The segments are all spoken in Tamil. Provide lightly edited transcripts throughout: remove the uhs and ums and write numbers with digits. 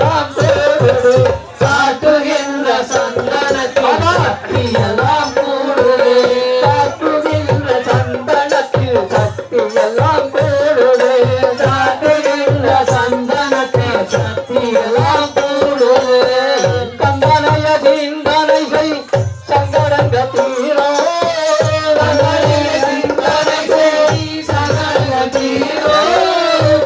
எல்லாம் தேடுது சாட்டுகின்ற சந்தனத்தில் சக்தி எல்லாம் கூடுது சாட்டுகின்ற சந்தனத்தில் சக்தி எல்லாம் கூடுது சாட்டுகின்ற சந்தனத்தில் சக்தி எல்லாம் கூடுது கந்தனைய தீந்தனை செய் சங்கடங்க தீரோ கந்தனைய தீந்தனை செய் சங்கடங்க தீரோ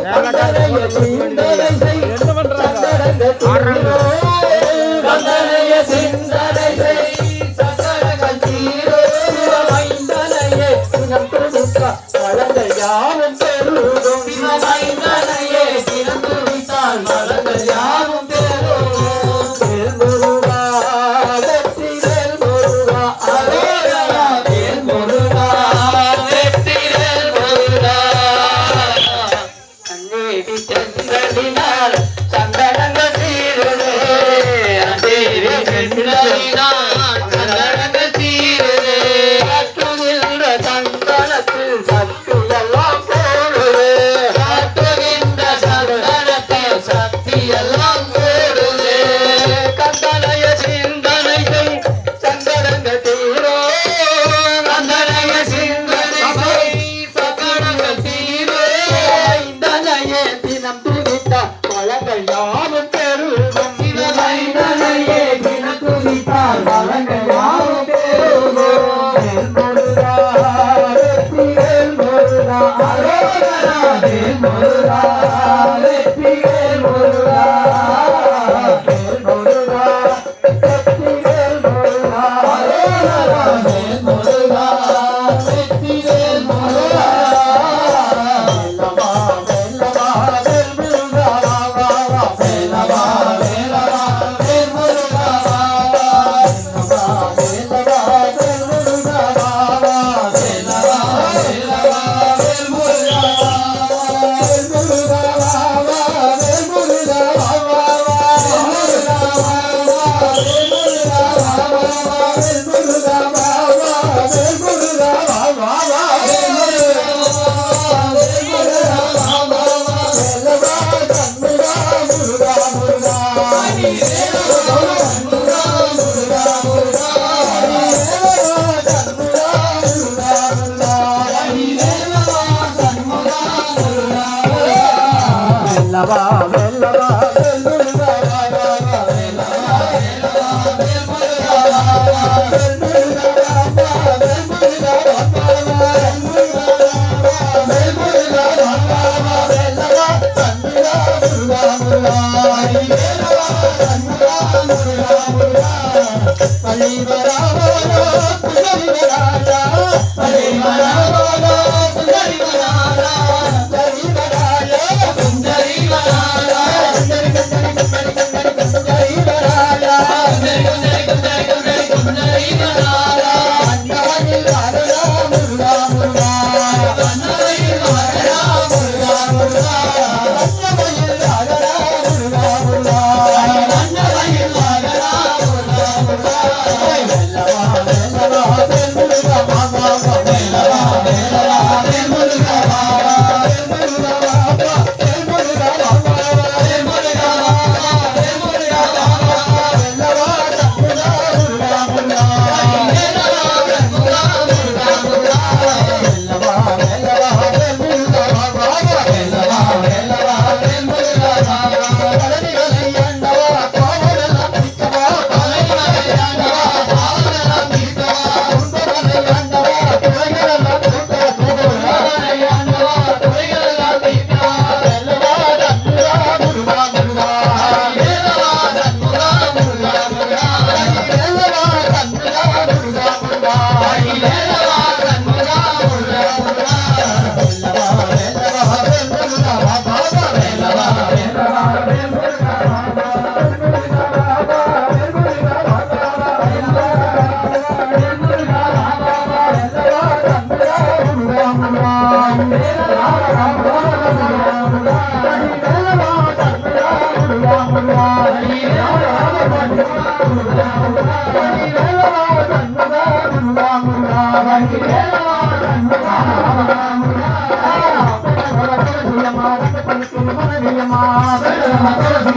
கந்தனைய தீந்தனை செய் சங்கடங்க தீரோ கந்தனைய சிந்தனை செய் சங்கடங்க தீரோ மைந்தனையே தினம் துடிக்க வளங்கள் யாவும் பெருகும் மைந்தனையே தினம் துடித்தால் வளங்கள் யாவும் பெருகும் வேல்முருகா வெற்றிவேல் முருகா அரோகரா வேல்முருகா வெற்றிவேல் முருகா அன்னேவி சென்றடினால் சங்கடங்கள் தீருதே அன்னேவி சென்றடினால் சங்கடங்கள் தீருதே காட்டுகின்ற சந்தனத்தில் சக்தி எல்லாம் கூடுதே காட்டுகின்ற சந்தனத்தில் சக்தி எல்லாம் கூடுதே கந்தனைய சிந்தனை செய் சங்கடங்கள் தீரோ கந்தனைய சிந்தனை செய் சங்கடங்கள் தீரோ மைந்தனையே தினம் துதித்த வளங்கள் யாவும் பெருகும் மைந்தனையே தினம் துதித்தால் வளங்கள் யாவும் பெருகும் வேல்முருகா வெற்றிவேல் முருகா அரோகரா வேல்முருகா வெற்றிவேல் முருகா வேல்முருகா வெற்றிவேல் முருகா அரோகரா வேல்முருகா வெற்றிவேல் முருகா வேலவா வேலவா வேல்முருகா வா வா வேலவா வேலவா வேல்முருகா வா வேலவா வேலவா வேல்முருகா வா வா வேலவா வேலவா வேல்முருகா வேல்முருகா வா வா வேல்முருகா வா வா வேல்முருகா வா வா வேல்முருகா வா வா வேல்முருகா வா வா வேல்முருகா வா வா வேல்முருகா வா வா வேலவா கண்முருகா முருகா முருகா வேலவா கண்முருகா முருகா முருகா வேலவா கண்முருகா முருகா முருகா வேலவா கண்முருகா முருகா முருகா வேலவா வேலவா வேல்முருகா வா வா வேலவா வேலவா வேல்முருகா வா வா வேல்முருகா வா வா வேல்முருகா வா வா வேல்முருகா வா வேல்முருகா வா வா வேலவா கண்முருகா முருகா முருகா வேலவா கண்முருகா முருகா முருகா பள்ளி வராவோ புள்ளி வராடா பள்ளி வராவோ புள்ளி வராடா பள்ளி வராடா குந்தரி வராடா குந்தரி குந்தரி குந்தரி குந்தரி குந்தரி வராடா குந்தரி குந்தரி குந்தரி குந்தரி குந்தரி வராடா அண்ணாவில் வரடா முருகா முருகா அண்ணாவில் வரடா முருகா முருகா அண்ணாவில் வரடா முருகா முருகா அண்ணாவில் வரடா முருகா முருகா வேலவா வேலவா வேல்முருகா வா வா வேலவா வேலவா வேல்முருகா வா வா வேல்முருகா வா வா வேல்முருகா வா வா வேல்முருகா வா வா வேல்முருகா வா வா வேலவா கண்முருகா முருகா முருகா வேலவா கண்முருகா முருகா முருகா வேலவா வேலவா வேல்முருகா வா வா வேலவா வேலவா வேல்முருகா வா வா கடலிகளை ஆண்டவா காவலெல்லாம் பிடிக்கவா தலைகளை ஆண்டவா காவலெல்லாம் பிடிக்கவா கும்பலை ஆண்டவா துறைகளெல்லாம் பிடிக்கவா துறைகளை ஆண்டவா துறைகளெல்லாம் பிடிக்கவா வேலவா கண்முருகா முருகா முருகா வேலவா கண்முருகா முருகா முருகா வேலவா கண்முருகா முருகா முருகா வேலவா கண்முருகா முருகா முருகா வேலவா வேலவா வேல்முருகா வா வா வேலவா வேலவா வேல்முருகா வா வா வேல்முருகா வா வா வேல்முருகா வா வா வேலவா வேல்முருகா வா வா வேலவா கண்முருகா முருகா முருகா வேலவா கண்முருகா முருகா முருகா வேலவா கண்முருகா முருகா முருகா வேலவா கண்முருகா முருகா முருகா வேலவா கண்முருகா முருகா முருகா வேலவா கண்முருகா முருகா முருகா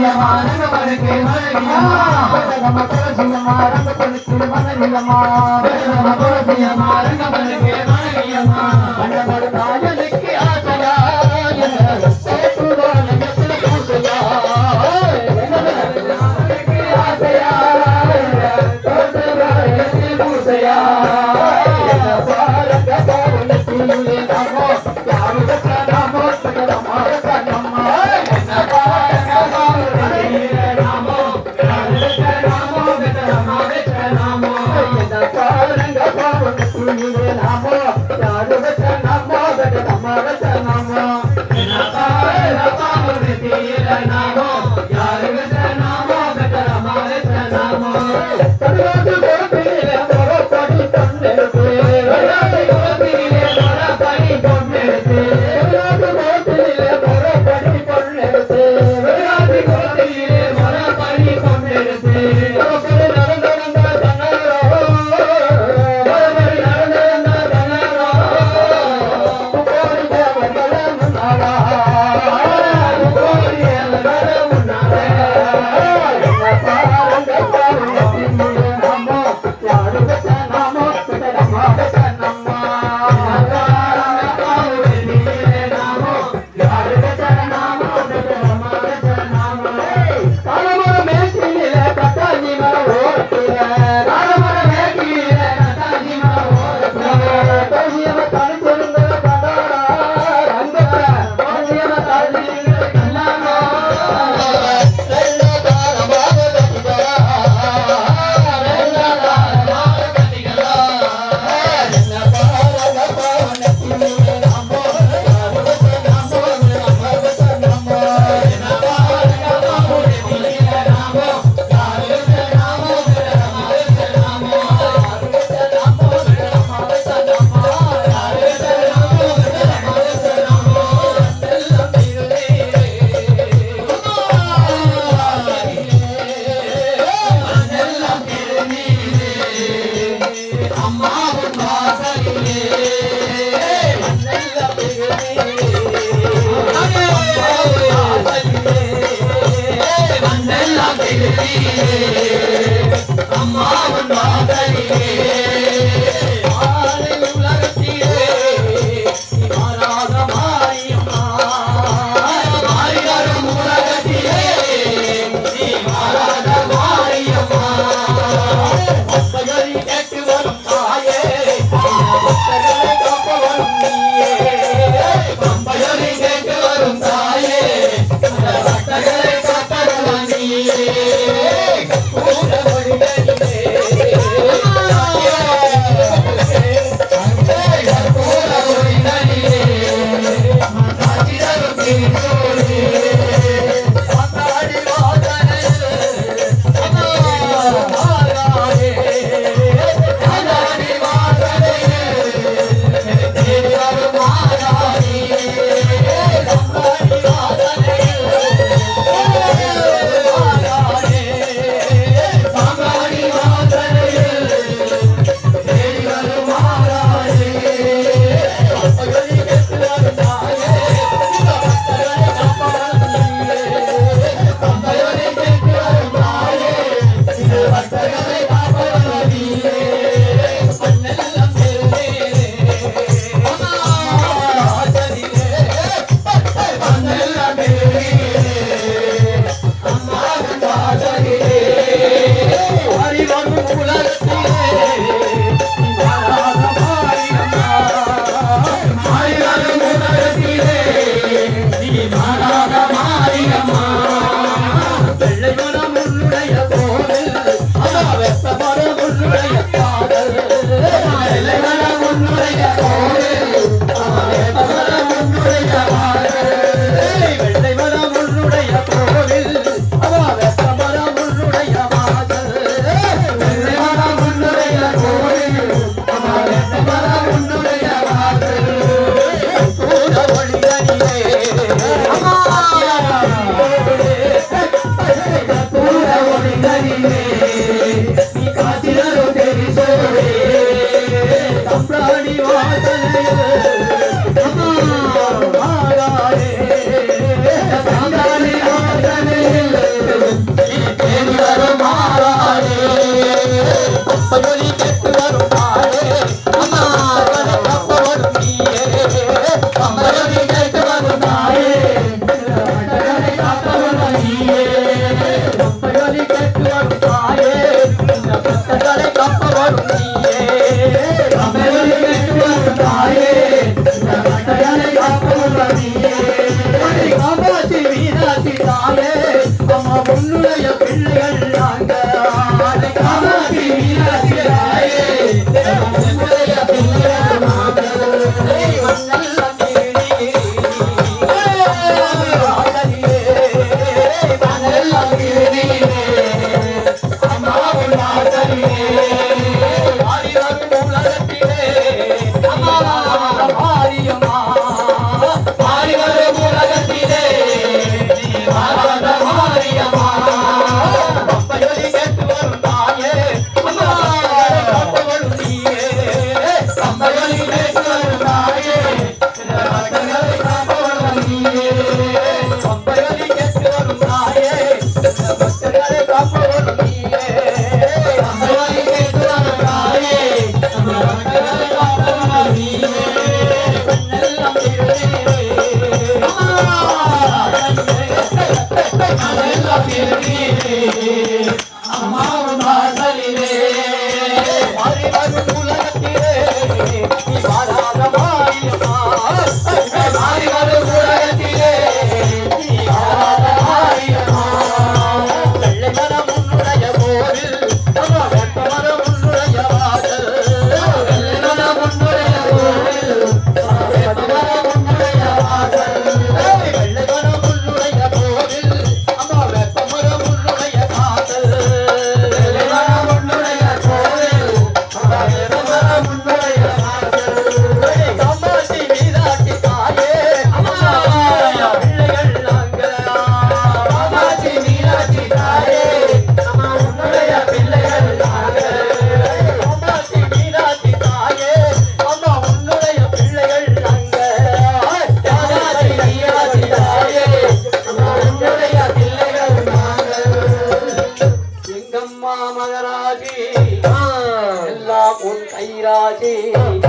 காப்பவளும் நீயே கம்பையொலி கேட்டு வரும் தாயே கட்டையானை காப்பவளும் நீயே காமாட்சி மீனாட்சி தாயே அம்மா உன்னுடைய பிள்ளைகள் நாங்க காமாட்சி மீனாட்சி தாயே உன்னுடைய பிள்ளைகள் நாங்க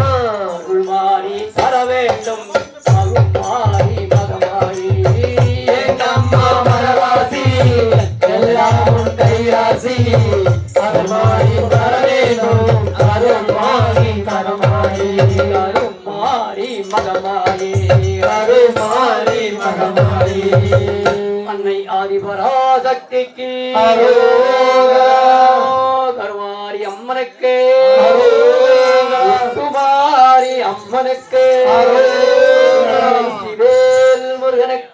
அருள்மாரி தர வேண்டும் அருள்மாரி மகமாரி எங்கம்மா மகராசி எல்லாம் கைராசி அருள்மாரி தர வேண்டும் அருள்மாரி மகமாரி அருள்மாரி மகமாரி அருள்மாரி மகமாரி அன்னை ஆதிபராசக்திக்கு கருமாரி அம்மனுக்கு குமாரி அம்மனுக்கு சிவேல் முருகனுக்கு